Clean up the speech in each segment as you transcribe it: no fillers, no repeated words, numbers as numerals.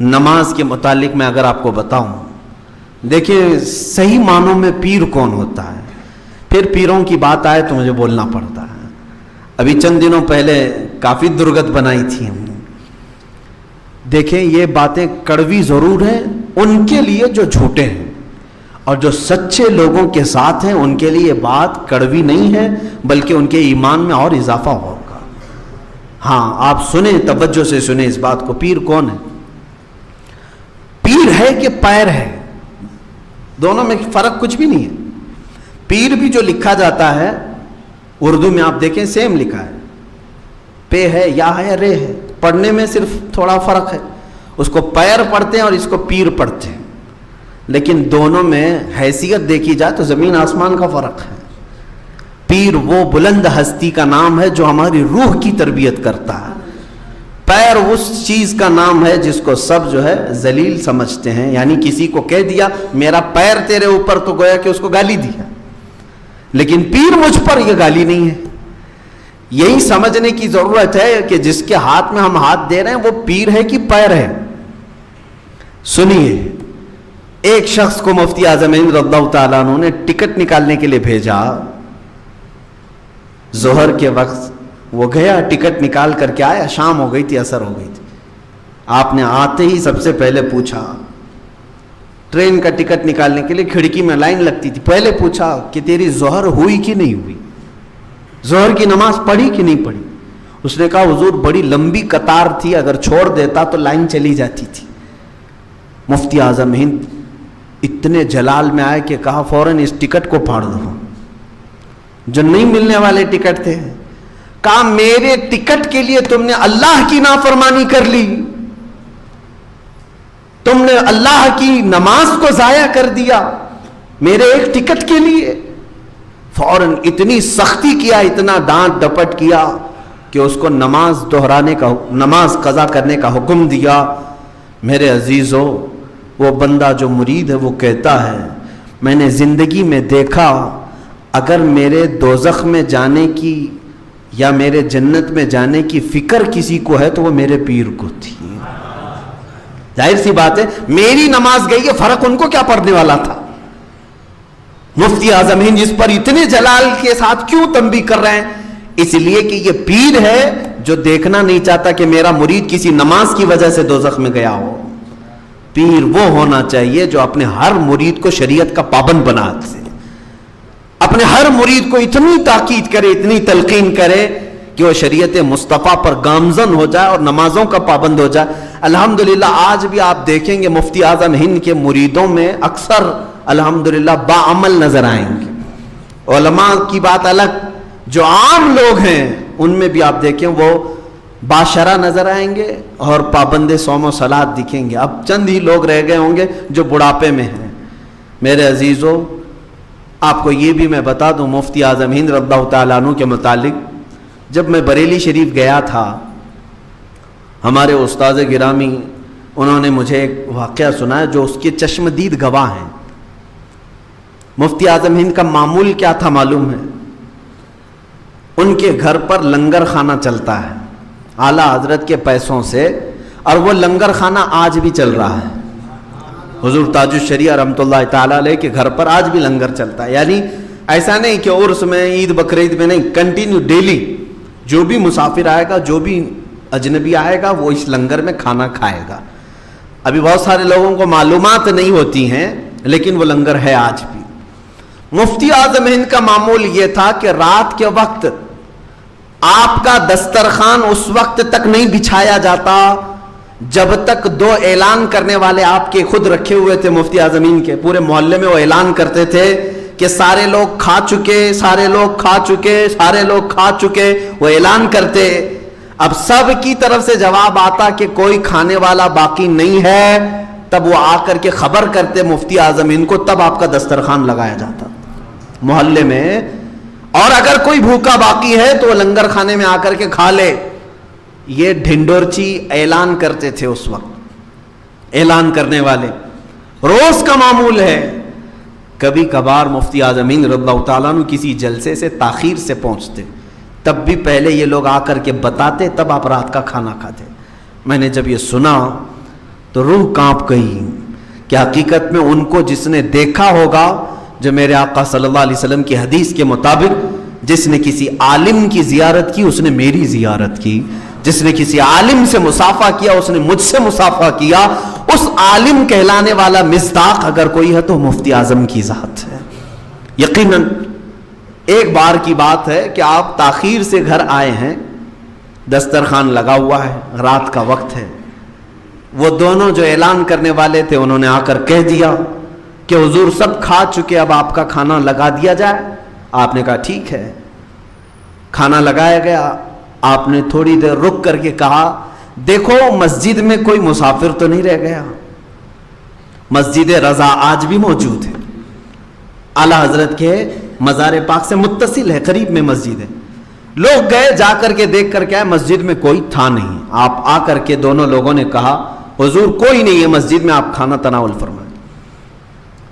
نماز کے متعلق میں اگر آپ کو بتاؤں، دیکھیں صحیح معنوں میں پیر کون ہوتا ہے، پھر پیروں کی بات آئے تو مجھے بولنا پڑتا ہے۔ ابھی چند دنوں پہلے کافی درگت بنائی تھی ہم نے۔ دیکھیں یہ باتیں کڑوی ضرور ہیں ان کے لیے جو جھوٹے ہیں، اور جو سچے لوگوں کے ساتھ ہیں ان کے لیے یہ بات کڑوی نہیں ہے، بلکہ ان کے ایمان میں اور اضافہ ہوگا۔ ہاں آپ سنیں، توجہ سے سنیں اس بات کو۔ پیر کون ہے؟ پیر ہے کہ پیر ہے؟ دونوں میں فرق کچھ بھی نہیں ہے۔ پیر بھی جو لکھا جاتا ہے اردو میں آپ دیکھیں سیم لکھا ہے، پے ہے، یا ہے، رے ہے، پڑھنے میں صرف تھوڑا فرق ہے۔ اس کو پیر پڑھتے ہیں اور اس کو پیر پڑھتے ہیں، لیکن دونوں میں حیثیت دیکھی جائے تو زمین آسمان کا فرق ہے۔ پیر وہ بلند ہستی کا نام ہے جو ہماری روح کی تربیت کرتا ہے، پیر اس چیز کا نام ہے جس کو سب جو ہے ذلیل سمجھتے ہیں، یعنی کسی کو کہہ دیا میرا پیر تیرے اوپر تو گویا کہ اس کو گالی دیا، لیکن پیر مجھ پر یہ گالی نہیں ہے۔ یہی سمجھنے کی ضرورت ہے کہ جس کے ہاتھ میں ہم ہاتھ دے رہے ہیں وہ پیر ہے کہ پیر ہے۔ سنیے، ایک شخص کو مفتی اعظم ہند رضی اللہ تعالیٰ عنہ نے ٹکٹ نکالنے کے لیے بھیجا۔ ظہر کے وقت وہ گیا، ٹکٹ نکال کر کے آیا، شام ہو گئی تھی، عصر ہو گئی تھی۔ آپ نے آتے ہی سب سے پہلے پوچھا، ٹرین کا ٹکٹ نکالنے کے لیے کھڑکی میں لائن لگتی تھی، پہلے پوچھا کہ تیری ظہر ہوئی کہ نہیں ہوئی، ظہر کی نماز پڑھی کہ نہیں پڑھی؟ اس نے کہا حضور بڑی لمبی قطار تھی، اگر چھوڑ دیتا تو لائن چلی جاتی تھی۔ مفتی اعظم ہند اتنے جلال میں آئے کہ کہا فوراً اس ٹکٹ کو پھاڑ دو، جو نہیں ملنے والے ٹکٹ تھے۔ کہا میرے ٹکٹ کے لیے تم نے اللہ کی نافرمانی کر لی، تم نے اللہ کی نماز کو ضائع کر دیا میرے ایک ٹکٹ کے لیے۔ فوراً اتنی سختی کیا، اتنا ڈانٹ ڈپٹ کیا کہ اس کو نماز دہرانے کا، نماز قضا کرنے کا حکم دیا۔ میرے عزیزو، وہ بندہ جو مرید ہے وہ کہتا ہے میں نے زندگی میں دیکھا اگر میرے دوزخ میں جانے کی یا میرے جنت میں جانے کی فکر کسی کو ہے تو وہ میرے پیر کو تھی۔ ظاہر سی بات ہے میری نماز گئی ہے، فرق ان کو کیا پڑنے والا تھا؟ مفتی اعظم ہند جس پر اتنے جلال کے ساتھ کیوں تنبیہ کر رہے ہیں؟ اس لیے کہ یہ پیر ہے جو دیکھنا نہیں چاہتا کہ میرا مرید کسی نماز کی وجہ سے دوزخ میں گیا ہو۔ پیر وہ ہونا چاہیے جو اپنے ہر مرید کو شریعت کا پابند بنا دے، اپنے ہر مرید کو اتنی تاکید کرے، اتنی تلقین کرے کہ وہ شریعت مصطفیٰ پر گامزن ہو جائے اور نمازوں کا پابند ہو جائے۔ الحمدللہ آج بھی آپ دیکھیں گے مفتی اعظم ہند کے مریدوں میں اکثر الحمدللہ باعمل نظر آئیں گے۔ علماء کی بات الگ، جو عام لوگ ہیں ان میں بھی آپ دیکھیں وہ باشرہ نظر آئیں گے اور پابند صوم و صلات دکھیں گے۔ اب چند ہی لوگ رہ گئے ہوں گے جو بڑھاپے میں ہیں۔ میرے عزیزو، آپ کو یہ بھی میں بتا دوں مفتی اعظم ہند رضی اللہ تعالیٰ عنہ کے متعلق، جب میں بریلی شریف گیا تھا، ہمارے استاد گرامی انہوں نے مجھے ایک واقعہ سنایا جو اس کے چشمدید گواہ ہیں۔ مفتی اعظم ہند کا معمول کیا تھا معلوم ہے؟ ان کے گھر پر لنگر خانہ چلتا ہے اعلیٰ حضرت کے پیسوں سے، اور وہ لنگر خانہ آج بھی چل رہا ہے۔ حضور تاج الشریعہ رحمۃ اللہ تعالیٰ علیہ کے گھر پر آج بھی لنگر چلتا ہے، یعنی ایسا نہیں کہ عرس میں، عید بقرعید میں نہیں، کنٹینیو ڈیلی جو بھی مسافر آئے گا، جو بھی اجنبی آئے گا وہ اس لنگر میں کھانا کھائے گا۔ ابھی بہت سارے لوگوں کو معلومات نہیں ہوتی ہیں لیکن وہ لنگر ہے آج بھی۔ مفتی اعظم ہند کا معمول یہ تھا کہ رات کے وقت آپ کا دسترخوان اس وقت تک نہیں بچھایا جاتا جب تک دو اعلان کرنے والے آپ کے خود رکھے ہوئے تھے مفتی اعظم ہند کے، پورے محلے میں وہ اعلان کرتے تھے کہ سارے لوگ کھا چکے، سارے لوگ کھا چکے، سارے لوگ کھا چکے، وہ اعلان کرتے۔ اب سب کی طرف سے جواب آتا کہ کوئی کھانے والا باقی نہیں ہے، تب وہ آ کر کے خبر کرتے مفتی اعظم ہند کو، تب آپ کا دسترخوان لگایا جاتا محلے میں۔ اور اگر کوئی بھوکا باقی ہے تو وہ لنگر کھانے میں آ کر کے کھا لے۔ یہ ڈھنڈورچی اعلان کرتے تھے اس وقت، اعلان کرنے والے روز کا معمول ہے۔ کبھی کبھار مفتی اعظم ہند رضی اللہ تعالیٰ عنہ کسی جلسے سے تاخیر سے پہنچتے، تب بھی پہلے یہ لوگ آ کر کے بتاتے، تب آپ رات کا کھانا کھاتے۔ میں نے جب یہ سنا تو روح کانپ گئی کہ حقیقت میں ان کو جس نے دیکھا ہوگا، جو میرے آقا صلی اللہ علیہ وسلم کی حدیث کے مطابق جس نے کسی عالم کی زیارت کی اس نے میری زیارت کی، جس نے کسی عالم سے مصافحہ کیا اس نے مجھ سے مصافحہ کیا، اس عالم کہلانے والا مصداق اگر کوئی ہے تو مفتی اعظم کی ذات ہے۔ یقیناً ایک بار کی بات ہے کہ آپ تاخیر سے گھر آئے ہیں، دسترخوان لگا ہوا ہے، رات کا وقت ہے، وہ دونوں جو اعلان کرنے والے تھے انہوں نے آ کر کہہ دیا کہ حضور سب کھا چکے، اب آپ کا کھانا لگا دیا جائے۔ آپ نے کہا ٹھیک ہے، کھانا لگایا گیا۔ آپ نے تھوڑی دیر رک کر کے کہا دیکھو مسجد میں کوئی مسافر تو نہیں رہ گیا، مسجد رضا آج بھی موجود ہے، اعلی حضرت کے مزار پاک سے متصل ہے، قریب میں مسجد ہے۔ لوگ گئے، جا کر کے دیکھ کر کے آئے، مسجد میں کوئی تھا نہیں۔ آپ آ کر کے دونوں لوگوں نے کہا حضور کوئی نہیں ہے مسجد میں، آپ کھانا تناول فرمائیں۔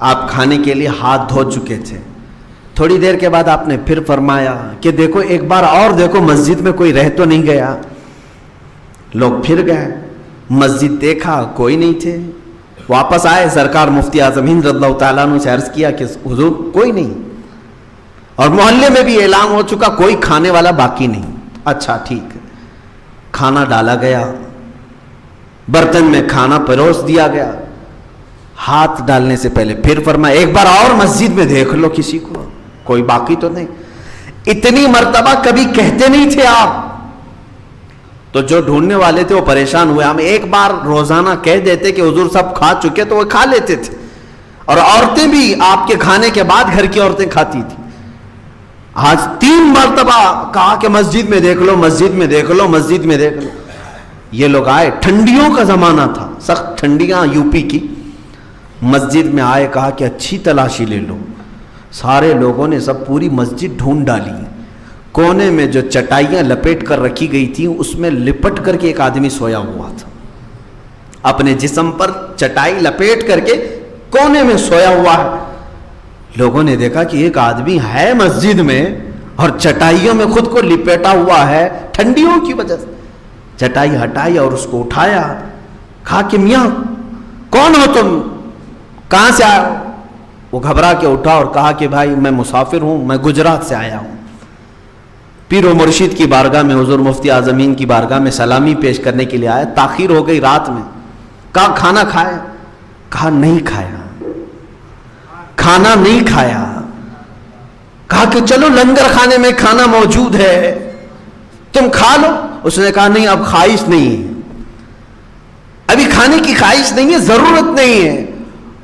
آپ کھانے کے لیے ہاتھ دھو چکے تھے۔ تھوڑی دیر کے بعد آپ نے پھر فرمایا کہ دیکھو ایک بار اور دیکھو مسجد میں کوئی رہ تو نہیں گیا۔ لوگ پھر گئے، مسجد دیکھا کوئی نہیں تھے، واپس آئے، سرکار مفتی اعظم ہند رضی اللہ تعالیٰ عنہ سے عرض کیا کہ حضور کوئی نہیں، اور محلے میں بھی اعلان ہو چکا کوئی کھانے والا باقی نہیں۔ اچھا ٹھیک ہے، کھانا ڈالا گیا، برتن میں کھانا پروس دیا گیا۔ ہاتھ ڈالنے سے پہلے پھر فرمایا ایک بار اور مسجد میں دیکھ لو کسی کو، کوئی باقی تو نہیں۔ اتنی مرتبہ کبھی کہتے نہیں تھے آپ، تو جو ڈھونڈنے والے تھے وہ پریشان ہوئے۔ ہم ایک بار روزانہ کہہ دیتے کہ حضور سب کھا چکے تو وہ کھا لیتے تھے، اور عورتیں بھی آپ کے کھانے کے بعد گھر کی عورتیں کھاتی تھی۔ آج 3 مرتبہ کہا کہ مسجد میں دیکھ لو، مسجد میں دیکھ لو، مسجد میں دیکھ لو۔ یہ لوگ آئے، ٹھنڈیوں کا زمانہ تھا، سخت ٹھنڈیاں یوپی کی، مسجد میں آئے، کہا کہ اچھی تلاشی لے لو۔ سارے لوگوں نے سب پوری مسجد ڈھونڈ ڈالی، کونے میں جو چٹائیاں لپیٹ کر رکھی گئی تھیں اس میں لپٹ کر کے ایک آدمی سویا ہوا تھا، اپنے جسم پر چٹائی لپیٹ کر کے کونے میں سویا ہوا ہے۔ لوگوں نے دیکھا کہ ایک آدمی ہے مسجد میں اور چٹائیوں میں خود کو لپیٹا ہوا ہے ٹھنڈیوں کی وجہ سے۔ چٹائی ہٹائی اور اس کو اٹھایا، کہا کہ میاں کون ہو تم، کہاں سے آئے؟ وہ گھبرا کے اٹھا اور کہا کہ بھائی میں مسافر ہوں، میں گجرات سے آیا ہوں، پیر و مرشد کی بارگاہ میں، حضور مفتی اعظم ہند کی بارگاہ میں سلامی پیش کرنے کے لیے آیا، تاخیر ہو گئی رات میں۔ کہا کھانا کھایا؟ کہا نہیں کھایا، کھانا نہیں کھایا۔ کہا کہ چلو لنگر خانے میں کھانا موجود ہے، تم کھا لو۔ اس نے کہا نہیں اب خواہش نہیں ہے، ابھی کھانے کی خواہش نہیں ہے، ضرورت نہیں ہے۔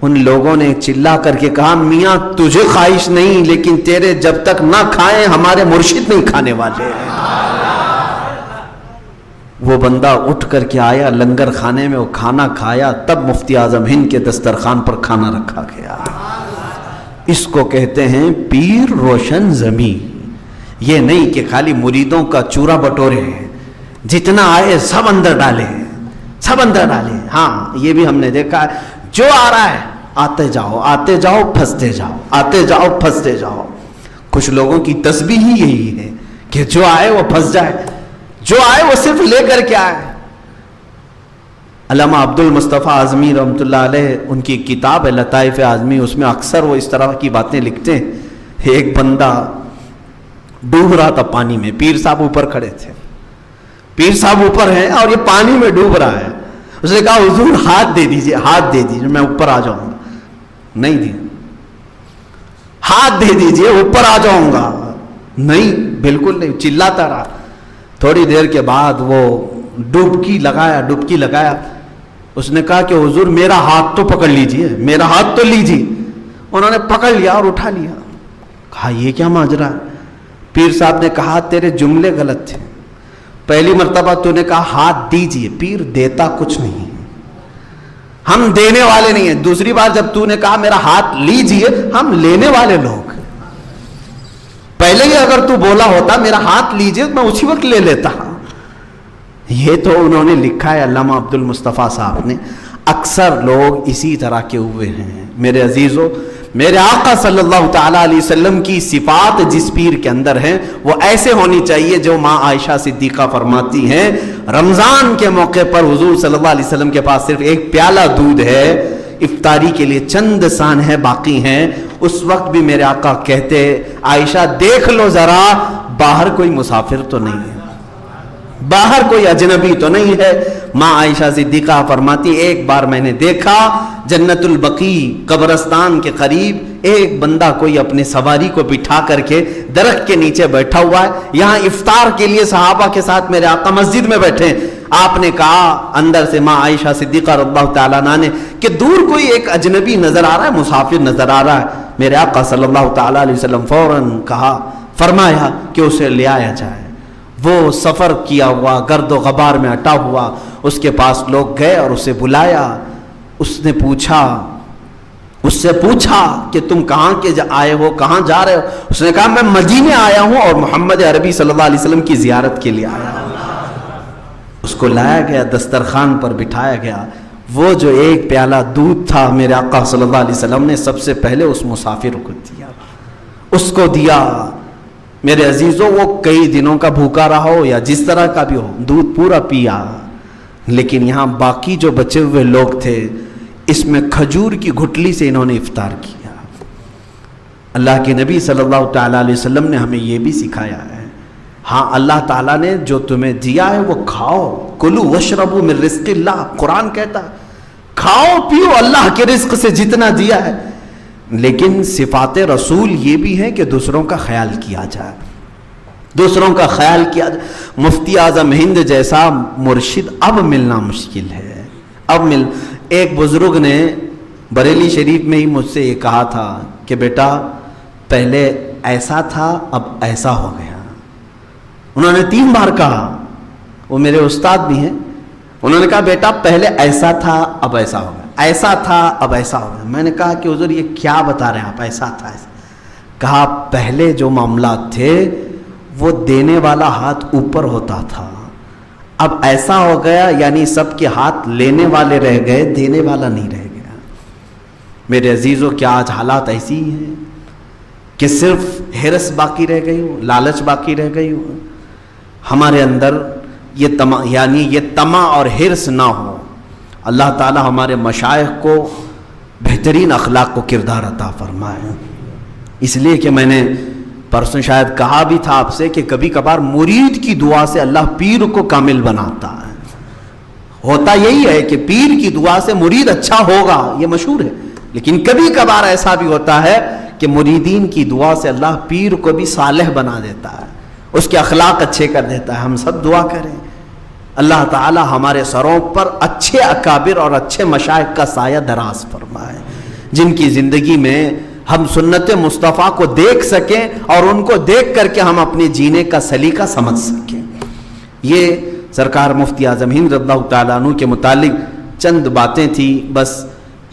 ان لوگوں نے چلا کر کے کہا میاں تجھے خواہش نہیں، لیکن تیرے جب تک نہ کھائیں ہمارے مرشد نہیں کھانے والے ہیں۔ وہ بندہ اٹھ کر کے آیا لنگر خانے میں، وہ کھانا کھایا، تب مفتی اعظم ہند کے دسترخوان پر کھانا رکھا گیا۔ اس کو کہتے ہیں پیر روشن زمین۔ یہ نہیں کہ خالی مریدوں کا چورا بٹورے ہیں، جتنا آئے سب اندر ڈالے، سب اندر ڈالے۔ ہاں یہ بھی ہم نے دیکھا ہے، جو آ رہا ہے آتے جاؤ، آتے جاؤ، پھنستے جاؤ، آتے جاؤ، پھنستے جاؤ۔ کچھ لوگوں کی تسبیح ہی یہی ہے کہ جو آئے وہ پھنس جائے، جو آئے وہ صرف لے کر کے آئے۔ علامہ عبد المصطفیٰ اعظمی رحمۃ اللہ علیہ، ان کی کتاب ہے لطائف اعظمی، اس میں اکثر وہ اس طرح کی باتیں لکھتے ہیں۔ ایک بندہ ڈوب رہا تھا پانی میں، پیر صاحب اوپر کھڑے تھے، پیر صاحب اوپر ہیں اور یہ پانی میں ڈوب رہا ہے۔ اس نے کہا حضور ہاتھ دے دیجئے، ہاتھ دے دیجئے، میں اوپر آ جاؤں گا۔ نہیں دیا، ہاتھ دے دیجئے اوپر آ جاؤں گا۔ نہیں، بالکل نہیں، چلاتا رہا۔ تھوڑی دیر کے بعد وہ ڈبکی لگایا۔ اس نے کہا کہ حضور میرا ہاتھ تو پکڑ لیجئے، میرا ہاتھ تو لیجئے۔ انہوں نے پکڑ لیا اور اٹھا لیا۔ کہا یہ کیا ماجرا ہے؟ پیر صاحب نے کہا تیرے جملے غلط تھے، پہلی مرتبہ تو نے کہا ہاتھ دیجئے، پیر دیتا کچھ نہیں، ہم دینے والے نہیں ہیں۔ دوسری بار جب تو نے کہا میرا ہاتھ لیجئے، ہم لینے والے لوگ۔ پہلے ہی اگر تو بولا ہوتا میرا ہاتھ لیجئے میں اسی وقت لے لیتا۔ یہ تو انہوں نے لکھا ہے علامہ عبد المصطفیٰ صاحب نے۔ اکثر لوگ اسی طرح کے ہوئے ہیں۔ میرے عزیزو، میرے آقا صلی اللہ تعالیٰ علیہ وسلم کی صفات جس پیر کے اندر ہیں وہ ایسے ہونی چاہیے جو ماں عائشہ صدیقہ فرماتی ہیں رمضان کے موقع پر حضور صلی اللہ علیہ وسلم کے پاس صرف ایک پیالہ دودھ ہے، افطاری کے لیے چند سان ہے باقی ہیں، اس وقت بھی میرے آقا کہتے عائشہ دیکھ لو ذرا باہر کوئی مسافر تو نہیں ہے، باہر کوئی اجنبی تو نہیں ہے۔ ماں عائشہ صدیقہ فرماتی ایک بار میں نے دیکھا جنت البقیع قبرستان کے قریب ایک بندہ کوئی اپنے سواری کو بٹھا کر کے درخت کے نیچے بیٹھا ہوا ہے، یہاں افطار کے لیے صحابہ کے ساتھ میرے آقا مسجد میں بیٹھے ہیں۔ آپ نے کہا اندر سے ماں عائشہ صدیقہ رضی اللہ تعالیٰ عنہ نے کہ دور کوئی ایک اجنبی نظر آ رہا ہے، مسافر نظر آ رہا ہے۔ میرے آقا صلی اللہ تعالیٰ علیہ وسلم فوراً فرمایا کہ اسے لے آیا جائے۔ وہ سفر کیا ہوا گرد و غبار میں اٹا ہوا، اس کے پاس لوگ گئے اور اسے بلایا، اس سے پوچھا کہ تم کہاں کے آئے ہو، کہاں جا رہے ہو؟ اس نے کہا میں مدینے آیا ہوں اور محمد عربی صلی اللہ علیہ وسلم کی زیارت کے لیے آیا ہوں۔ اس کو لایا گیا، دسترخوان پر بٹھایا گیا، وہ جو ایک پیالہ دودھ تھا میرے آقا صلی اللہ علیہ وسلم نے سب سے پہلے اس مسافر کو دیا، اس کو دیا۔ میرے عزیزوں وہ کئی دنوں کا بھوکا رہا ہو یا جس طرح کا بھی ہو، دودھ پورا پیا، لیکن یہاں باقی جو بچے ہوئے لوگ تھے اس میں کھجور کی گھٹلی سے انہوں نے افطار کیا۔ اللہ کے نبی صلی اللہ تعالیٰ علیہ وسلم نے ہمیں یہ بھی سکھایا ہے، ہاں اللہ تعالیٰ نے جو تمہیں دیا ہے وہ کھاؤ، کلو وشربو من رزق اللہ، قرآن کہتا ہے کھاؤ پیو اللہ کے رزق سے جتنا دیا ہے، لیکن صفات رسول یہ بھی ہیں کہ دوسروں کا خیال کیا جائے، دوسروں کا خیال کیا جائے۔ مفتی اعظم ہند جیسا مرشد اب ملنا مشکل ہے، ایک بزرگ نے بریلی شریف میں ہی مجھ سے یہ کہا تھا کہ بیٹا پہلے ایسا تھا اب ایسا ہو گیا۔ انہوں نے 3 بار کہا، وہ میرے استاد بھی ہیں، انہوں نے کہا بیٹا پہلے ایسا تھا اب ایسا ہو گیا، ایسا تھا اب ایسا ہو گیا۔ میں نے کہا کہ حضور یہ کیا بتا رہے ہیں آپ، ایسا تھا ایسا؟ کہا پہلے جو معاملات تھے وہ دینے والا ہاتھ اوپر ہوتا تھا، اب ایسا ہو گیا یعنی سب کے ہاتھ لینے والے رہ گئے، دینے والا نہیں رہ گیا۔ میرے عزیزوں کیا آج حالات ایسی ہی ہیں کہ صرف ہرس باقی رہ گئی ہو، لالچ باقی رہ گئی ہو؟ ہمارے اندر یہ طمع اور ہرس نہ ہو۔ اللہ تعالی ہمارے مشائخ کو بہترین اخلاق و کردار عطا فرمائے۔ اس لیے کہ میں نے پرسوں شاید کہا بھی تھا آپ سے کہ کبھی کبھار مرید کی دعا سے اللہ پیر کو کامل بناتا ہے۔ ہوتا یہی ہے کہ پیر کی دعا سے مرید اچھا ہوگا، یہ مشہور ہے، لیکن کبھی کبھار ایسا بھی ہوتا ہے کہ مریدین کی دعا سے اللہ پیر کو بھی صالح بنا دیتا ہے، اس کے اخلاق اچھے کر دیتا ہے۔ ہم سب دعا کریں اللہ تعالی ہمارے سروں پر اچھے اکابر اور اچھے مشائخ کا سایہ دراز فرمائے، جن کی زندگی میں ہم سنت مصطفیٰ کو دیکھ سکیں اور ان کو دیکھ کر کے ہم اپنے جینے کا سلیقہ سمجھ سکیں۔ یہ سرکار مفتی اعظم ہند رضی اللہ تعالیٰ عنہ کے متعلق چند باتیں تھیں، بس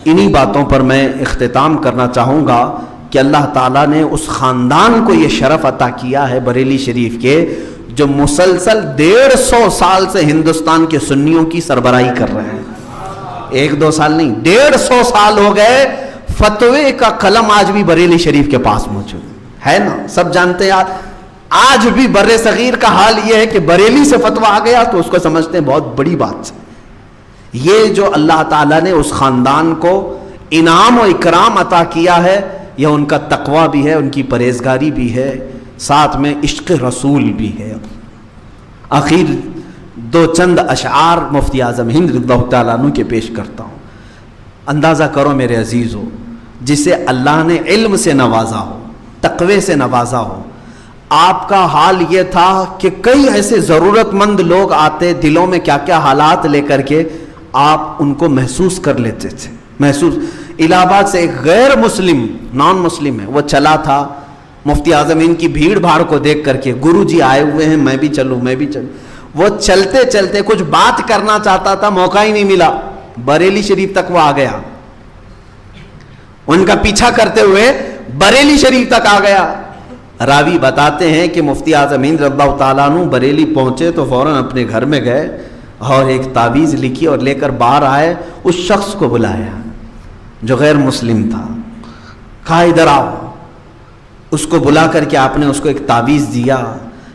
انہی باتوں پر میں اختتام کرنا چاہوں گا کہ اللہ تعالیٰ نے اس خاندان کو یہ شرف عطا کیا ہے بریلی شریف کے، جو مسلسل 150 سال سے ہندوستان کے سنیوں کی سربراہی کر رہے ہیں۔ 1-2 سال نہیں، 150 سال ہو گئے۔ فتوے کا قلم آج بھی بریلی شریف کے پاس موجود ہے نا، سب جانتے ہیں۔ آج بھی بر صغیر کا حال یہ ہے کہ بریلی سے فتویٰ آ گیا تو اس کو سمجھتے ہیں بہت بڑی بات ہے۔ یہ جو اللہ تعالیٰ نے اس خاندان کو انعام و اکرام عطا کیا ہے، یہ ان کا تقویٰ بھی ہے، ان کی پرہیزگاری بھی ہے، ساتھ میں عشق رسول بھی ہے۔ آخر 2 چند اشعار مفتی اعظم ہند رضی اللہ تعالیٰ عنہ کے پیش کرتا ہوں۔ اندازہ کرو میرے عزیزو، جسے اللہ نے علم سے نوازا ہو، تقوی سے نوازا ہو، آپ کا حال یہ تھا کہ کئی ایسے ضرورت مند لوگ آتے، دلوں میں کیا کیا حالات لے کر کے آپ ان کو محسوس کر لیتے تھے۔ الہ آباد سے ایک غیر مسلم، نان مسلم ہے، وہ چلا تھا، مفتی اعظم ہند کی بھیڑ بھاڑ کو دیکھ کر کے گرو جی آئے ہوئے ہیں، میں بھی چلوں۔ وہ چلتے چلتے کچھ بات کرنا چاہتا تھا، موقع ہی نہیں ملا، بریلی شریف تک وہ آ گیا، ان کا پیچھا کرتے ہوئے بریلی شریف تک آ گیا۔ راوی بتاتے ہیں کہ مفتی اعظم ہند رضی اللہ تعالیٰ عنہ بریلی پہنچے تو فوراً اپنے گھر میں گئے اور ایک تعویذ لکھی اور لے کر باہر آئے، اس شخص کو بلایا جو غیر مسلم تھا، کہا ادھر آؤ. اس کو بلا کر کے آپ نے اس کو ایک تعویذ دیا,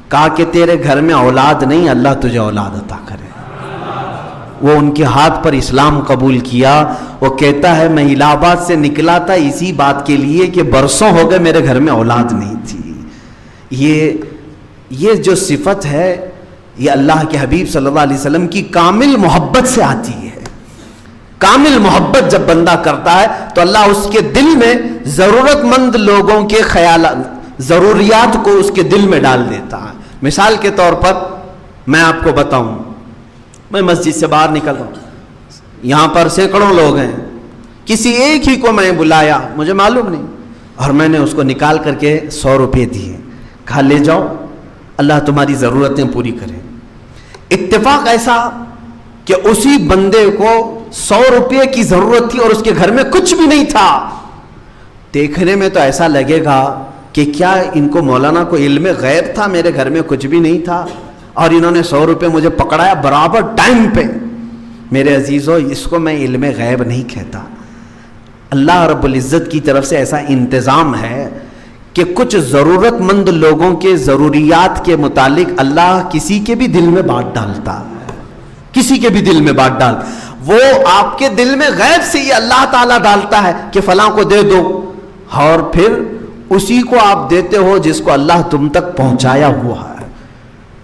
کہا کہ تیرے گھر میں اولاد نہیں, اللہ تجھے اولاد عطا کرے. وہ ان کے ہاتھ پر اسلام قبول کیا. وہ کہتا ہے میں الہ آباد سے نکلا تھا اسی بات کے لیے کہ برسوں ہو گئے میرے گھر میں اولاد نہیں تھی. یہ جو صفت ہے یہ اللہ کے حبیب صلی اللہ علیہ وسلم کی کامل محبت سے آتی ہے. کامل محبت جب بندہ کرتا ہے تو اللہ اس کے دل میں ضرورت مند لوگوں کے خیالات, ضروریات کو اس کے دل میں ڈال دیتا ہے. مثال کے طور پر میں آپ کو بتاؤں, میں مسجد سے باہر نکل رہا ہوں, یہاں پر سینکڑوں لوگ ہیں, کسی ایک ہی کو میں بلایا, مجھے معلوم نہیں, اور میں نے اس کو نکال کر کے 100 روپے دیے, کہا لے جاؤ اللہ تمہاری ضرورتیں پوری کرے. اتفاق ایسا کہ اسی بندے کو 100 روپے کی ضرورت تھی اور اس کے گھر میں کچھ بھی نہیں تھا. دیکھنے میں تو ایسا لگے گا کہ کیا ان کو مولانا کو علم غیب تھا, میرے گھر میں کچھ بھی نہیں تھا اور انہوں نے 100 روپے مجھے پکڑایا برابر ٹائم پہ. میرے عزیزو, اس کو میں علم غیب نہیں کہتا. اللہ رب العزت کی طرف سے ایسا انتظام ہے کہ کچھ ضرورت مند لوگوں کے ضروریات کے متعلق اللہ کسی کے بھی دل میں بات ڈالتا ہے, کسی کے بھی دل میں بات ڈال. وہ آپ کے دل میں غیب سے یہ اللہ تعالیٰ ڈالتا ہے کہ فلاں کو دے دو, اور پھر اسی کو آپ دیتے ہو جس کو اللہ تم تک پہنچایا ہوا ہے.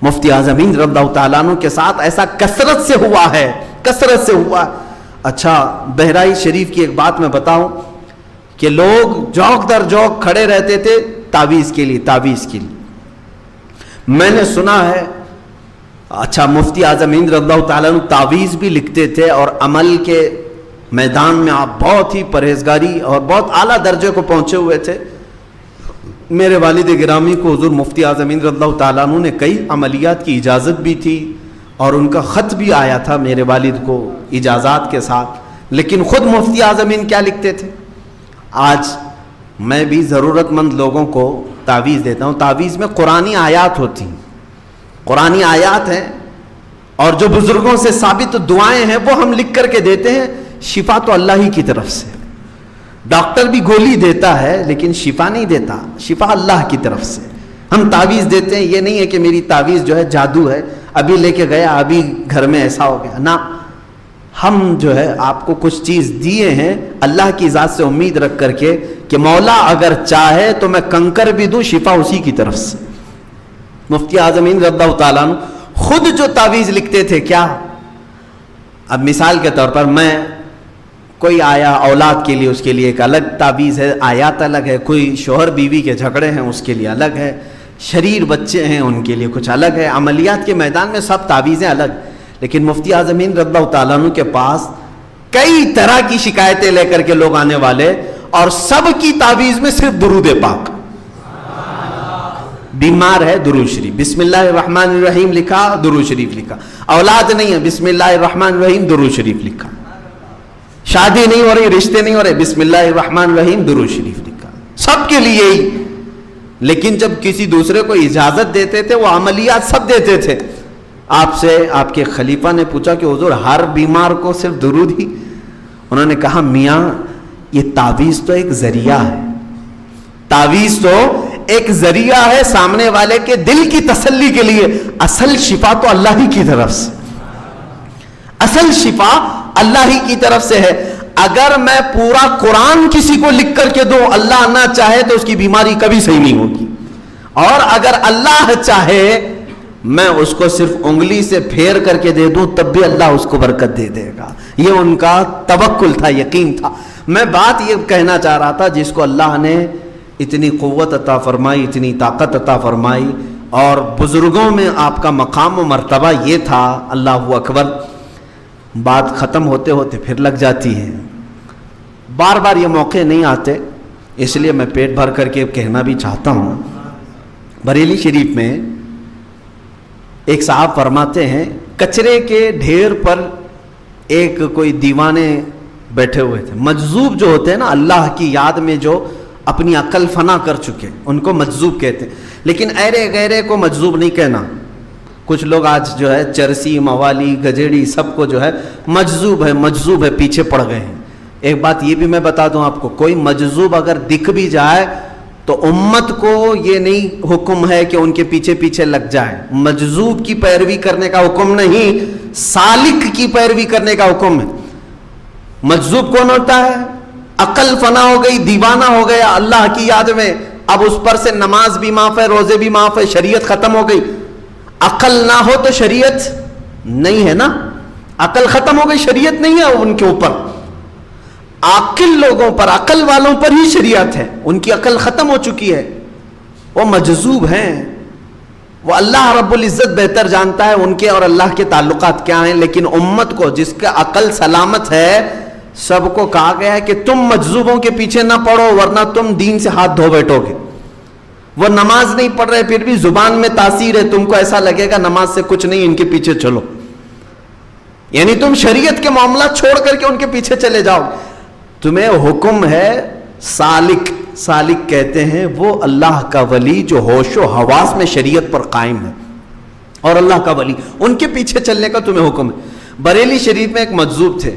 مفتی اعظم ہند رضی اللہ تعالیٰ عنہ کے ساتھ ایسا کثرت سے ہوا ہے, کثرت سے ہوا ہے. اچھا, بہرائچ شریف کی ایک بات میں بتاؤں کہ لوگ جوک در جوک کھڑے رہتے تھے تعویذ کے لیے, تعویذ کے لیے. میں نے سنا ہے, اچھا مفتی اعظم ہند رضی اللہ تعالیٰ عنہ تعویذ بھی لکھتے تھے, اور عمل کے میدان میں آپ بہت ہی پرہیزگاری اور بہت اعلیٰ درجے کو پہنچے ہوئے تھے. میرے والد گرامی کو حضور مفتی اعظم ہند رضی اللہ تعالیٰ عنہ نے کئی عملیات کی اجازت بھی تھی, اور ان کا خط بھی آیا تھا میرے والد کو اجازات کے ساتھ. لیکن خود مفتی اعظم ہند کیا لکھتے تھے, آج میں بھی ضرورت مند لوگوں کو تعویذ دیتا ہوں. تعویذ میں قرآنی آیات ہوتی ہیں, قرآنی آیات ہیں, اور جو بزرگوں سے ثابت دعائیں ہیں وہ ہم لکھ کر کے دیتے ہیں. شفا تو اللہ ہی کی طرف سے, ڈاکٹر بھی گولی دیتا ہے لیکن شفا نہیں دیتا, شفا اللہ کی طرف سے. ہم تعویذ دیتے ہیں, یہ نہیں ہے کہ میری تعویذ جو ہے جادو ہے, ابھی لے کے گیا ابھی گھر میں ایسا ہو گیا, نہ. ہم جو ہے آپ کو کچھ چیز دیے ہیں اللہ کی ذات سے امید رکھ کر کے کہ مولا اگر چاہے تو میں کنکر بھی دوں, شفا اسی کی طرف سے. مفتی اعظم ہند رضی اللہ تعالیٰ عنہ خود جو تعویذ لکھتے تھے, کیا, اب مثال کے طور پر میں کوئی آیا اولاد کے لیے, اس کے لیے ایک الگ تعویذ ہے, آیات الگ ہے. کوئی شوہر بیوی کے جھگڑے ہیں اس کے لیے الگ ہے, شریر بچے ہیں ان کے لیے کچھ الگ ہے. عملیات کے میدان میں سب تعویذیں الگ. لیکن مفتی اعظم ہند رضی اللہ تعالیٰ عنہ کے پاس کئی طرح کی شکایتیں لے کر کے لوگ آنے والے, اور سب کی تعویذ میں صرف درود پاک. بیمار ہے درود شریف, بسم اللہ الرحمن الرحیم لکھا, درود شریف لکھا. اولاد نہیں ہے, بسم اللہ الرحمن الرحیم درود شریف لکھا. شادی نہیں ہو رہی, رشتے نہیں ہو رہے, بسم اللہ الرحمن الرحیم درود شریف لکھا. سب کے لیے ہی. لیکن جب کسی دوسرے کو اجازت دیتے تھے وہ عملیات سب دیتے تھے. آپ سے آپ کے خلیفہ نے پوچھا کہ حضور ہر بیمار کو صرف درود ہی؟ انہوں نے کہا میاں یہ تعویذ تو ایک ذریعہ ہے, تعویذ تو ایک ذریعہ ہے سامنے والے کے دل کی تسلی کے لیے. اصل شفا تو اللہ ہی کی طرف سے, اصل شفا اللہ ہی کی طرف سے ہے. اگر میں پورا قرآن کسی کو لکھ کر کے دوں, اللہ نہ چاہے تو اس کی بیماری کبھی صحیح نہیں ہوگی, اور اگر اللہ چاہے میں اس کو صرف انگلی سے پھیر کر کے دے دوں تب بھی اللہ اس کو برکت دے دے گا. یہ ان کا توکل تھا, یقین تھا. میں بات یہ کہنا چاہ رہا تھا, جس کو اللہ نے اتنی قوت عطا فرمائی, اتنی طاقت عطا فرمائی, اور بزرگوں میں آپ کا مقام و مرتبہ یہ تھا, اللہ اکبر. بات ختم ہوتے ہوتے پھر لگ جاتی ہے. بار بار یہ موقع نہیں آتے, اس لیے میں پیٹ بھر کر کے کہنا بھی چاہتا ہوں. بریلی شریف میں ایک صاحب فرماتے ہیں, کچرے کے ڈھیر پر ایک کوئی دیوانے بیٹھے ہوئے تھے. مجذوب جو ہوتے ہیں نا اللہ کی یاد میں, جو اپنی عقل فنا کر چکے, ان کو مجذوب کہتے ہیں. لیکن ایرے غیرے کو مجذوب نہیں کہنا. کچھ لوگ آج جو ہے چرسی, موالی, گجیڑی سب کو جو ہے مجذوب ہے, مجذوب ہے, پیچھے پڑ گئے ہیں. ایک بات یہ بھی میں بتا دوں آپ کو، کوئی مجذوب اگر دکھ بھی جائے تو امت کو یہ نہیں حکم ہے کہ ان کے پیچھے پیچھے لگ جائے. مجذوب کی پیروی کرنے کا حکم نہیں، سالک کی پیروی کرنے کا حکم ہے. مجذوب کون ہوتا ہے؟ عقل فنا ہو گئی، دیوانہ ہو گیا اللہ کی یاد میں، اب اس پر سے نماز بھی معاف ہے، روزے بھی معاف ہے، شریعت ختم ہو گئی. عقل نہ ہو تو شریعت نہیں ہے نا، عقل ختم ہو گئی، شریعت نہیں ہے ان کے اوپر. عاقل لوگوں پر، عقل والوں پر ہی شریعت ہے، ان کی عقل ختم ہو چکی ہے، وہ مجذوب ہیں. وہ اللہ رب العزت بہتر جانتا ہے ان کے اور اللہ کے تعلقات کیا ہیں. لیکن امت کو جس کا عقل سلامت ہے، سب کو کہا گیا ہے کہ تم مجذوبوں کے پیچھے نہ پڑو ورنہ تم دین سے ہاتھ دھو بیٹھو گے. وہ نماز نہیں پڑھ رہے پھر بھی زبان میں تاثیر ہے، تم کو ایسا لگے گا نماز سے کچھ نہیں، ان کے پیچھے چلو. یعنی تم شریعت کے معاملات چھوڑ کر کے ان کے پیچھے چلے جاؤ. تمہیں حکم ہے سالک. سالک کہتے ہیں وہ اللہ کا ولی جو ہوش و حواس میں شریعت پر قائم ہے، اور اللہ کا ولی، ان کے پیچھے چلنے کا تمہیں حکم ہے. بریلی شریف میں ایک مجذوب تھے،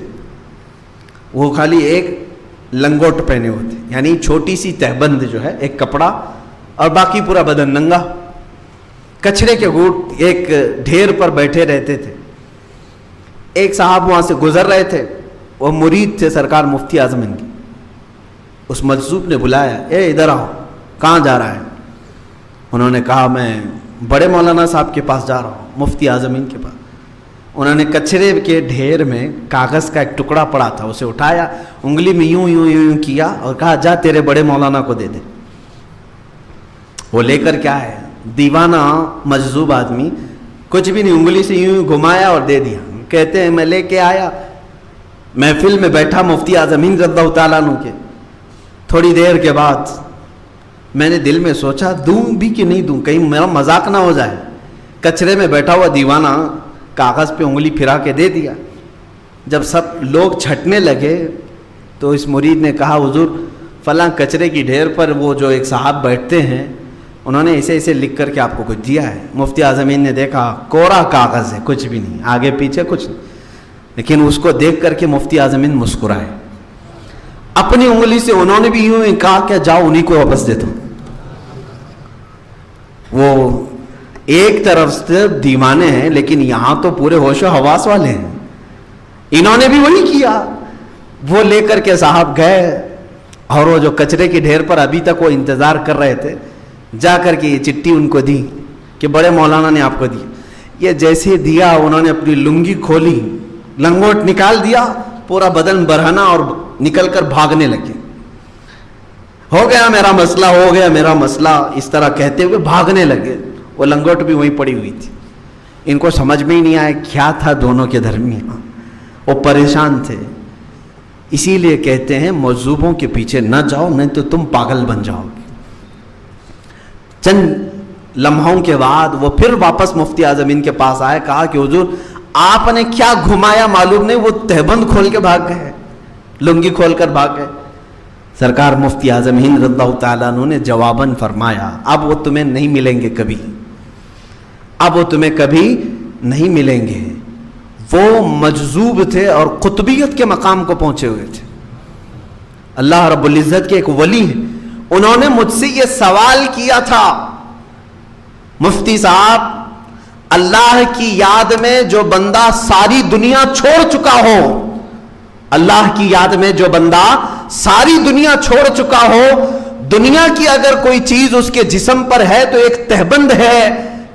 وہ خالی ایک لنگوٹ پہنے ہوتے، یعنی چھوٹی سی تہبند جو ہے، ایک کپڑا، اور باقی پورا بدن ننگا. کچرے کے گوٹ ایک ڈھیر پر بیٹھے رہتے تھے. ایک صاحب وہاں سے گزر رہے تھے، وہ مرید تھے سرکار مفتی اعظم ان کی. اس مجذوب نے بلایا، اے ادھر آؤ. کہاں جا رہا ہے؟ انہوں نے کہا میں بڑے مولانا صاحب کے پاس جا رہا ہوں، مفتی اعظم ان کے پاس. انہوں نے کچرے کے ڈھیر میں کاغذ کا ایک ٹکڑا پڑا تھا، اسے اٹھایا، انگلی میں یوں یوں یوں یوں کیا اور کہا جا تیرے بڑے مولانا کو دے دے. وہ لے کر کیا ہے، دیوانہ مجذوب آدمی، کچھ بھی نہیں، انگلی سے یوں گھمایا اور دے دیا. کہتے ہیں میں لے کے آیا، محفل میں بیٹھا مفتی اعظم رضی اللہ تعالیٰ عنہ کے. تھوڑی دیر کے بعد میں نے دل میں سوچا دوں بھی کہ نہیں دوں، کہیں میرا مذاق نہ ہو جائے. کچرے میں بیٹھا ہوا دیوانہ کاغذ پہ انگلی پھرا کے دے دیا. جب سب لوگ چھٹنے لگے تو اس مرید نے کہا حضور فلاں کچرے کی ڈھیر پر وہ جو ایک صاحب بیٹھتے ہیں، انہوں نے ایسے ایسے لکھ کر کے آپ کو کچھ دیا ہے. مفتی اعظم نے دیکھا کوڑا کاغذ ہے، کچھ بھی نہیں، آگے پیچھے کچھ نہیں. لیکن اس کو دیکھ کر کے مفتی اعظم مسکرائے. اپنی انگلی سے انہوں نے بھی یوں ہی کہا کہ جاؤ انہی کو واپس دیتا ہوں. وہ ایک طرف سے دیوانے ہیں لیکن یہاں تو پورے ہوش و حواس والے ہیں. انہوں نے بھی وہی کیا. وہ لے کر کے صاحب گئے اور وہ جو کچرے کی ڈھیر پر ابھی تک وہ انتظار کر رہے تھے، جا کر کے یہ چٹھی ان کو دی کہ بڑے مولانا نے آپ کو دی. یہ جیسے دیا انہوں نے اپنی لنگی کھولی، لنگوٹ نکال دیا، پورا بدن برہنا اور نکل کر بھاگنے لگے. ہو گیا میرا مسئلہ، ہو گیا میرا مسئلہ، اس طرح کہتے ہوئے بھاگنے لگے. وہ لنگوٹ بھی وہیں پڑی ہوئی تھی. ان کو سمجھ میں ہی نہیں آیا کیا تھا دونوں کے درمیان. وہ پریشان تھے. اسی لیے کہتے ہیں مجذوبوں کے پیچھے نہ جاؤ، نہیں تو تم پاگل بن جاؤ گے. چند لمحوں کے بعد وہ پھر واپس مفتی اعظم ان کے پاس آئے. کہا کہ حضور آپ نے کیا گھمایا معلوم نہیں، وہ تہبند کھول کے بھاگ گئے، لنگی کھول کر بھاگ گئے. سرکار مفتی اعظم ہند رضی اللہ تعالیٰ عنہ نے جواباً فرمایا اب وہ تمہیں نہیں ملیں گے کبھی، اب وہ تمہیں کبھی نہیں ملیں گے. وہ مجذوب تھے اور قطبیت کے مقام کو پہنچے ہوئے تھے. اللہ رب العزت کے ایک ولی ہیں. انہوں نے مجھ سے یہ سوال کیا تھا، مفتی صاحب اللہ کی یاد میں جو بندہ ساری دنیا چھوڑ چکا ہو، اللہ کی یاد میں جو بندہ ساری دنیا چھوڑ چکا ہو، دنیا کی اگر کوئی چیز اس کے جسم پر ہے تو ایک تہبند ہے،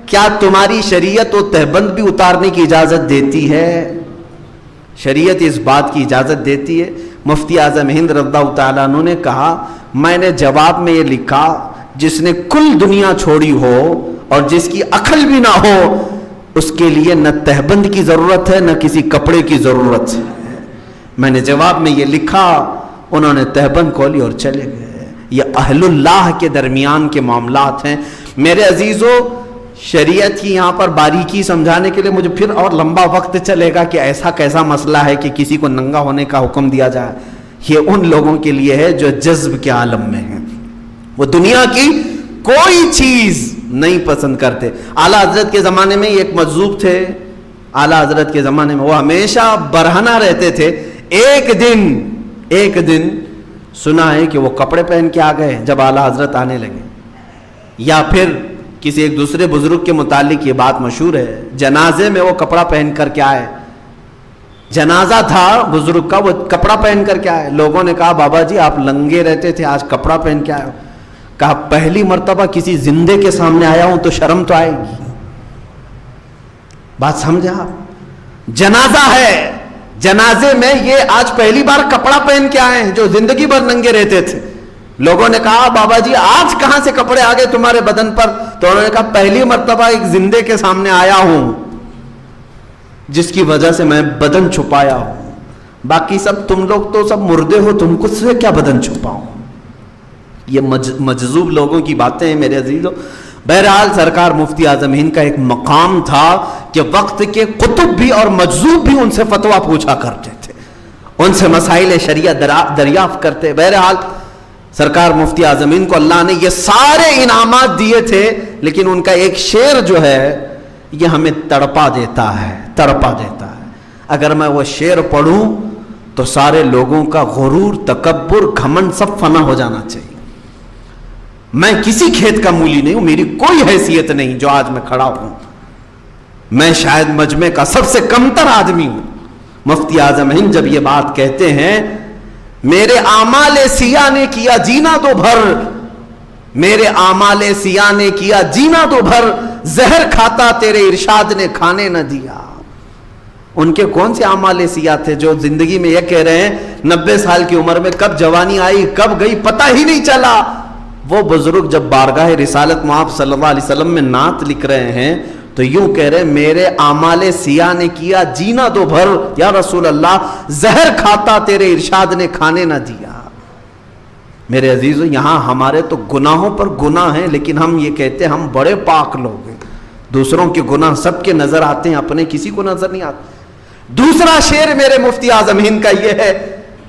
کیا تمہاری شریعت وہ تہبند بھی اتارنے کی اجازت دیتی ہے؟ شریعت اس بات کی اجازت دیتی ہے. مفتی اعظم ہند رضی اللہ تعالیٰ عنہ نے کہا میں نے جواب میں یہ لکھا جس نے کل دنیا چھوڑی ہو اور جس کی عقل بھی نہ ہو، اس کے لیے نہ تہبند کی ضرورت ہے نہ کسی کپڑے کی ضرورت ہے. میں نے جواب میں یہ لکھا، انہوں نے تہبند کھولی اور چلے گئے. یہ اہل اللہ کے درمیان کے معاملات ہیں. میرے عزیزو، شریعت کی یہاں پر باریکی سمجھانے کے لیے مجھے پھر اور لمبا وقت چلے گا کہ ایسا کیسا مسئلہ ہے کہ کسی کو ننگا ہونے کا حکم دیا جائے. یہ ان لوگوں کے لیے ہے جو جذب کے عالم میں ہیں، وہ دنیا کی کوئی چیز نہیں پسند کرتے. اعلیٰ حضرت کے زمانے میں ایک مجذوب تھے، اعلیٰ حضرت کے زمانے میں وہ ہمیشہ برہنہ رہتے تھے. ایک دن ایک دن سنا ہے کہ وہ کپڑے پہن کے آ گئے جب اعلیٰ حضرت آنے لگے، یا پھر کسی ایک دوسرے بزرگ کے متعلق یہ بات مشہور ہے، جنازے میں وہ کپڑا پہن کر کے آئے، جنازہ تھا بزرگ کا، وہ کپڑا پہن کر کے آئے. لوگوں نے کہا بابا جی آپ لنگے رہتے تھے، آج کپڑا پہن کے آئے ہو. کہا پہلی مرتبہ کسی زندے کے سامنے آیا ہوں تو شرم تو آئے گی. بات سمجھا؟ جنازہ ہے، جنازے میں یہ آج پہلی بار کپڑا پہن کے آئے ہیں جو زندگی بھر ننگے رہتے تھے. لوگوں نے کہا بابا جی آج کہاں سے کپڑے آ گئے تمہارے بدن پر؟ تو انہوں نے کہا پہلی مرتبہ ایک زندے کے سامنے آیا ہوں جس کی وجہ سے میں بدن چھپایا ہوں. باقی سب تم لوگ تو سب مردے ہو، تم کو سے کیا بدن چھپاؤں؟ یہ مجذوب لوگوں کی باتیں ہیں میرے عزیزو. بہرحال سرکار مفتی اعظم ہند کا ایک مقام تھا کہ وقت کے قطب بھی اور مجذوب بھی ان سے فتویٰ پوچھا کرتے تھے، ان سے مسائل شریعہ دریافت کرتے. بہرحال سرکار مفتی اعظم ہند کو اللہ نے یہ سارے انعامات دیے تھے، لیکن ان کا ایک شعر جو ہے یہ ہمیں تڑپا دیتا ہے. اگر میں وہ شعر پڑھوں تو سارے لوگوں کا غرور، تکبر، گھمنڈ سب فنا ہو جانا چاہیے. میں کسی کھیت کا مولی نہیں ہوں، میری کوئی حیثیت نہیں جو آج میں کھڑا ہوں. میں شاید مجمع کا سب سے کمتر آدمی ہوں. مفتی اعظم ہند جب یہ بات کہتے ہیں، میرے اعمال سیاہ نے کیا جینا تو بھر، میرے اعمال سیاہ نے کیا جینا تو بھر، زہر کھاتا تیرے ارشاد نے کھانے نہ دیا. ان کے کون سے اعمال سیاہ تھے جو زندگی میں یہ کہہ رہے ہیں 90 سال کی عمر میں کب جوانی آئی کب گئی پتہ ہی نہیں چلا. وہ بزرگ جب بارگاہ رسالت میں آپ صلی اللہ علیہ وسلم میں نعت لکھ رہے ہیں تو یوں کہہ رہے ہیں میرے اعمال سیاہ نے کیا جینا تو بھر، یا رسول اللہ زہر کھاتا تیرے ارشاد نے کھانے نہ دیا. میرے عزیزو یہاں ہمارے تو گناہوں پر گناہ ہیں، لیکن ہم یہ کہتے ہیں ہم بڑے پاک لوگ ہیں. دوسروں کے گناہ سب کے نظر آتے ہیں، اپنے کسی کو نظر نہیں آتے. دوسرا شعر میرے مفتی اعظم ہند کا یہ ہے،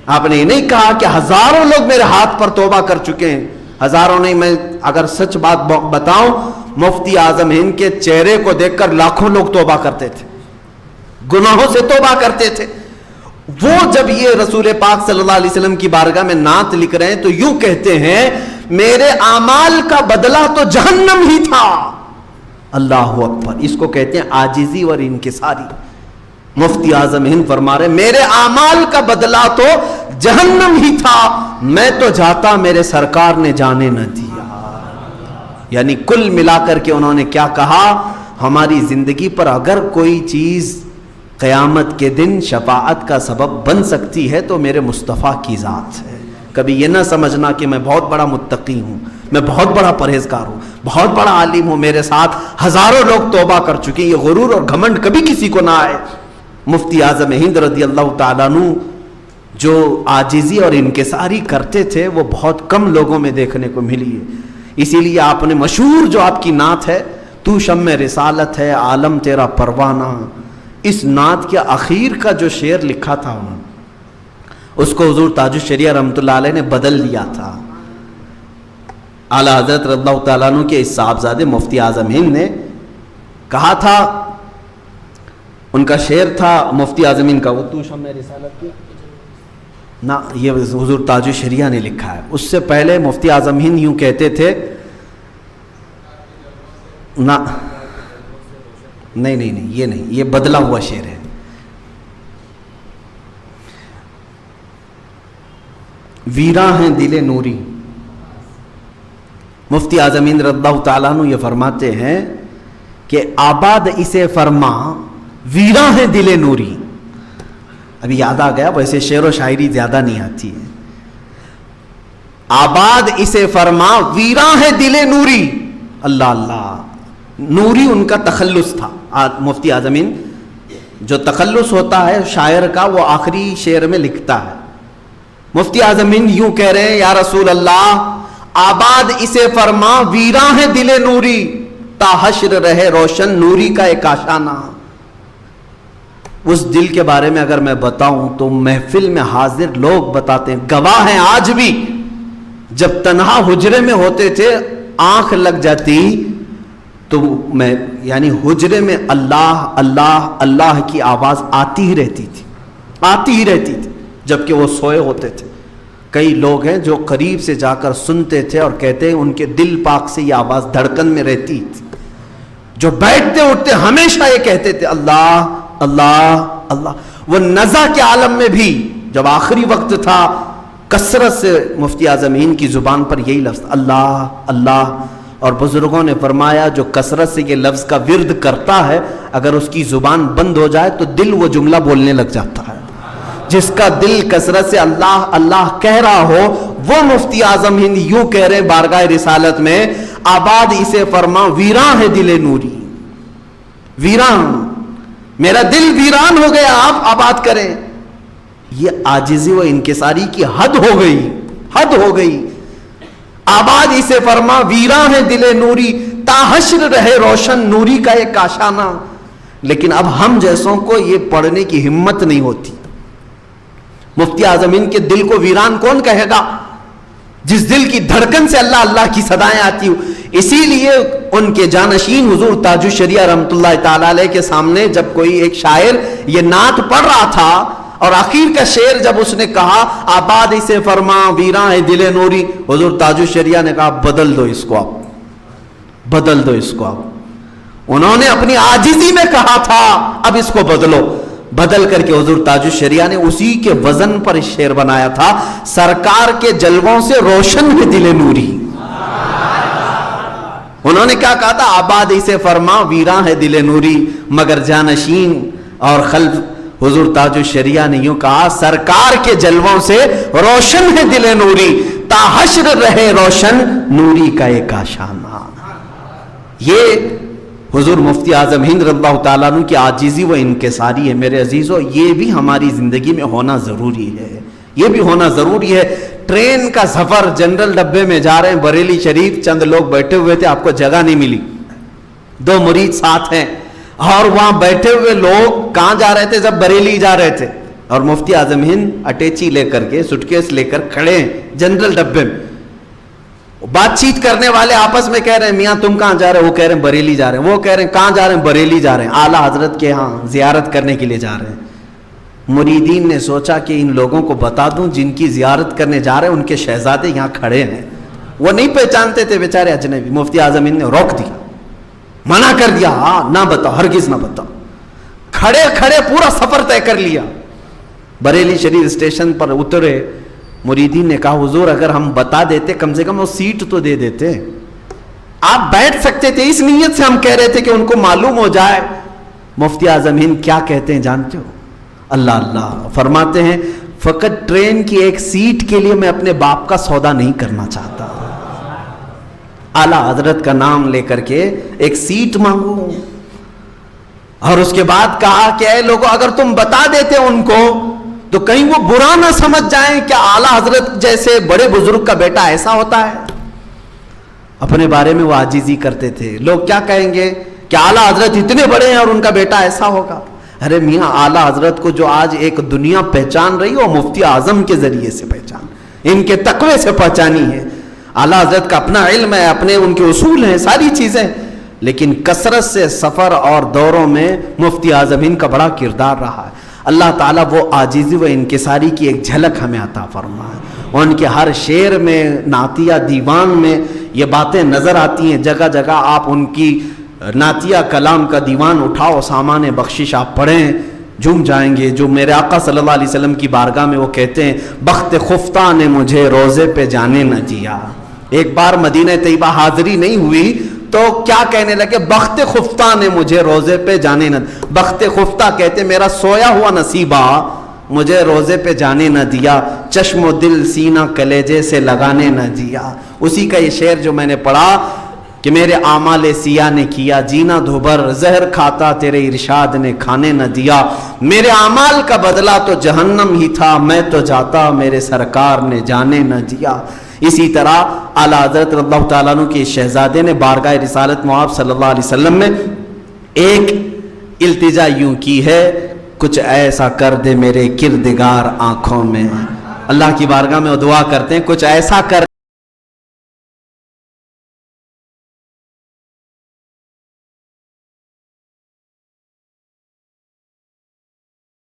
آپ نے یہ نہیں کہا کہ ہزاروں لوگ میرے ہاتھ پر توبہ کر چکے ہیں. ہزاروں نہیں، میں اگر سچ بات بتاؤں مفتی اعظم ہند کے چہرے کو دیکھ کر لاکھوں لوگ توبہ کرتے تھے، گناہوں سے توبہ کرتے تھے. وہ جب یہ رسول پاک صلی اللہ علیہ وسلم کی بارگاہ میں نعت لکھ رہے ہیں تو یوں کہتے ہیں میرے اعمال کا بدلہ تو جہنم ہی تھا. اللہ اکبر. اس کو کہتے ہیں عاجزی اور انکساری. مفتی اعظم ہند فرما رہے میرے اعمال کا بدلہ تو جہنم ہی تھا، میں تو جاتا میرے سرکار نے جانے نہ دیا. یعنی کل ملا کر کے انہوں نے کیا کہا، ہماری زندگی پر اگر کوئی چیز قیامت کے دن شفاعت کا سبب بن سکتی ہے تو میرے مصطفیٰ کی ذات ہے. کبھی یہ نہ سمجھنا کہ میں بہت بڑا متقی ہوں، میں بہت بڑا پرہیزگار ہوں، بہت بڑا عالم ہوں، میرے ساتھ ہزاروں لوگ توبہ کر چکے. یہ غرور اور گھمنڈ کبھی کسی کو نہ آئے. مفتی اعظم ہند رضی اللہ تعالیٰ عنہ جو عاجزی اور انکساری کرتے تھے وہ بہت کم لوگوں میں دیکھنے کو ملی ہے. اسی لیے آپ نے مشہور جو آپ کی نعت ہے، تو شمع رسالت ہے عالم تیرا پروانہ، اس نعت کے اخیر کا جو شعر لکھا تھا انہوں نے اس کو حضور تاج الشریعہ رحمۃ اللہ علیہ نے بدل دیا تھا. اعلیٰ حضرت رضی اللہ تعالیٰ عنہ کے اس صاحبزادے مفتی اعظم ہند نے کہا تھا، ان کا شعر تھا مفتی اعظم ہند کا، وہ تو شمع رسالت کی نہ، یہ حضور تاج الشریعہ نے لکھا ہے. اس سے پہلے مفتی اعظم ہند یوں کہتے تھے نہ، نہیں یہ نہیں، یہ بدلا ہوا شعر ہے. ویراں ہیں دل نوری. مفتی اعظم ہند رضی اللہ تعالیٰ عنہ یہ فرماتے ہیں کہ آباد اسے فرما ویراں ہیں دل نوری. ابھی یاد آ گیا، ویسے شعر و شاعری زیادہ نہیں آتی ہے. آباد اسے فرما ویراں ہے دل نوری. اللہ اللہ، نوری ان کا تخلص تھا. مفتی اعظم ہند جو تخلص ہوتا ہے شاعر کا وہ آخری شعر میں لکھتا ہے. مفتی اعظم ہند یوں کہہ رہے ہیں، یا رسول اللہ آباد اسے فرما ویراں ہے دل نوری، تا حشر رہے روشن نوری کا ایک آشانہ. اس دل کے بارے میں اگر میں بتاؤں تو محفل میں حاضر لوگ بتاتے ہیں، گواہ ہیں آج بھی، جب تنہا حجرے میں ہوتے تھے آنکھ لگ جاتی تو میں یعنی حجرے میں اللہ اللہ اللہ کی آواز آتی ہی رہتی تھی. جبکہ وہ سوئے ہوتے تھے. کئی لوگ ہیں جو قریب سے جا کر سنتے تھے اور کہتے ہیں ان کے دل پاک سے یہ آواز دھڑکن میں رہتی تھی. جو بیٹھتے اٹھتے ہمیشہ یہ کہتے تھے اللہ اللہ اللہ. وہ نزع کے عالم میں بھی جب آخری وقت تھا کثرت سے مفتی اعظم ہند کی زبان پر یہی لفظ اللہ اللہ. اور بزرگوں نے فرمایا جو کثرت سے یہ لفظ کا ورد کرتا ہے اگر اس کی زبان بند ہو جائے تو دل وہ جملہ بولنے لگ جاتا ہے. جس کا دل کثرت سے اللہ اللہ کہہ رہا ہو وہ مفتی اعظم ہند یوں کہہ رہے بارگاہ رسالت میں آباد اسے فرما ویراں ہے دل نوری. ویران میرا دل ویران ہو گیا آپ آباد کریں. یہ عاجزی و انکساری کی حد ہو گئی حد ہو گئی. آباد اسے فرما ویراں ہے دل نوری تا حشر رہے روشن نوری کا ایک کاشانہ. لیکن اب ہم جیسوں کو یہ پڑھنے کی ہمت نہیں ہوتی. مفتی اعظم ہند کے دل کو ویران کون کہے گا جس دل کی دھڑکن سے اللہ اللہ کی صدائیں آتی ہو. اسی لیے ان کے جانشین حضور تاج الشریعہ رحمۃ اللہ تعالی علیہ کے سامنے جب کوئی ایک شاعر یہ نعت پڑھ رہا تھا اور آخر کا شعر جب اس نے کہا آباد اسے فرما ویراں ہے دل نوری, حضور تاج الشریعہ نے کہا بدل دو اس کو, آپ بدل دو اس کو. آپ انہوں نے اپنی عاجزی میں کہا تھا اب اس کو بدلو. بدل کر کے حضور تاج الشریعہ نے اسی کے وزن پر شعر بنایا تھا سرکار کے جلووں سے روشن ہے دل نوری. انہوں نے کیا کہا تھا آباد اسے فرما ویراں ہے دل نوری. مگر جانشین اور خلف حضور تاج الشریعہ نے یوں کہا سرکار کے جلووں سے روشن ہے دل نوری تا حشر رہے روشن نوری کا ایک آشانہ. یہ حضور مفتی اعظم ہند رضی اللہ تعالیٰ عنہ کی عاجزی و انکساری ہے. میرے عزیزو یہ بھی ہماری زندگی میں ہونا ضروری ہے, یہ بھی ہونا ضروری ہے. ٹرین کا سفر جنرل ڈبے میں جا رہے ہیں بریلی شریف, چند لوگ بیٹھے ہوئے تھے, آپ کو جگہ نہیں ملی, 2 مرید ساتھ ہیں اور وہاں بیٹھے ہوئے لوگ کہاں جا رہے تھے جب بریلی جا رہے تھے اور مفتی اعظم ہند اٹیچی لے کر کے سٹکیس لے کر کھڑے ہیں جنرل ڈبے میں. بات چیت کرنے والے آپس میں کہہ رہے ہیں میاں تم کہاں جا رہے ہیں, وہ کہہ رہے ہیں بریلی جا رہے ہیں, وہ کہہ رہے ہیں کہاں جا رہے ہیں بریلی جا رہے ہیں, اعلیٰ حضرت کے ہاں زیارت کرنے کے لیے جا رہے ہیں. مریدین نے سوچا کہ ان لوگوں کو بتا دوں جن کی زیارت کرنے جا رہے ہیں ان کے شہزادے یہاں کھڑے ہیں. وہ نہیں پہچانتے تھے بیچارے اجنبی. مفتی اعظم ہند نے روک دیا, منع کر دیا, ہاں نہ بتاؤ ہرگز نہ بتاؤ. کھڑے کھڑے پورا سفر طے کر لیا. بریلی شریف اسٹیشن پر اترے. مریدین نے کہا حضور اگر ہم بتا دیتے کم سے کم وہ سیٹ تو دے دیتے, آپ بیٹھ سکتے تھے. اس نیت سے ہم کہہ رہے تھے کہ ان کو معلوم ہو جائے. مفتی اعظم ہند کیا کہتے ہیں جانتے ہو؟ اللہ اللہ فرماتے ہیں فقط ٹرین کی ایک سیٹ کے لیے میں اپنے باپ کا سودا نہیں کرنا چاہتا. اعلیٰ حضرت کا نام لے کر کے ایک سیٹ مانگو. اور اس کے بعد کہا کہ اے لوگوں اگر تم بتا دیتے ان کو تو کہیں وہ برا نہ سمجھ جائیں کہ اعلیٰ حضرت جیسے بڑے بزرگ کا بیٹا ایسا ہوتا ہے. اپنے بارے میں وہ عاجزی کرتے تھے. لوگ کیا کہیں گے کہ اعلیٰ حضرت اتنے بڑے ہیں اور ان کا بیٹا ایسا ہوگا. ارے میاں اعلیٰ حضرت کو جو آج ایک دنیا پہچان رہی ہے وہ مفتی اعظم کے ذریعے سے پہچان, ان کے تقوی سے پہچانی ہے. اعلیٰ حضرت کا اپنا علم ہے, اپنے ان کے اصول ہیں, ساری چیزیں, لیکن کثرت سے سفر اور دوروں میں مفتی اعظم ہند کا بڑا کردار رہا ہے. اللہ تعالیٰ وہ عاجزی و انکساری کی ایک جھلک ہمیں عطا فرمائے. ان کے ہر شعر میں نعتیہ دیوان میں یہ باتیں نظر آتی ہیں. جگہ جگہ آپ ان کی نعتیہ کلام کا دیوان اٹھاؤ, سامان بخشش آپ پڑھیں, جھوم جائیں گے. جو میرے آقا صلی اللہ علیہ وسلم کی بارگاہ میں وہ کہتے ہیں بخت خفتہ نے مجھے روزے پہ جانے نہ دیا. ایک بار مدینہ طیبہ حاضری نہیں ہوئی تو کیا کہنے لگے بخت خفتہ نے مجھے روزے پہ جانے نہ. بخت خفتہ کہتے میرا سویا ہوا نصیبہ مجھے روزے پہ جانے نہ دیا, چشم و دل سینہ کلیجے سے لگانے نہ دیا. اسی کا یہ شعر جو میں نے پڑھا کہ میرے اعمال سیاہ نے کیا جینا دھوبر, زہر کھاتا تیرے ارشاد نے کھانے نہ دیا. میرے اعمال کا بدلہ تو جہنم ہی تھا, میں تو جاتا میرے سرکار نے جانے نہ دیا. اسی طرح اعلیٰ حضرت رضی اللہ تعالیٰ عنہ کے شہزادے نے بارگاہ رسالت مآب صلی اللہ علیہ وسلم میں ایک التجا یوں کی ہے کچھ ایسا کر دے میرے کردگار آنکھوں میں. اللہ کی بارگاہ میں وہ دعا کرتے ہیں کچھ ایسا کر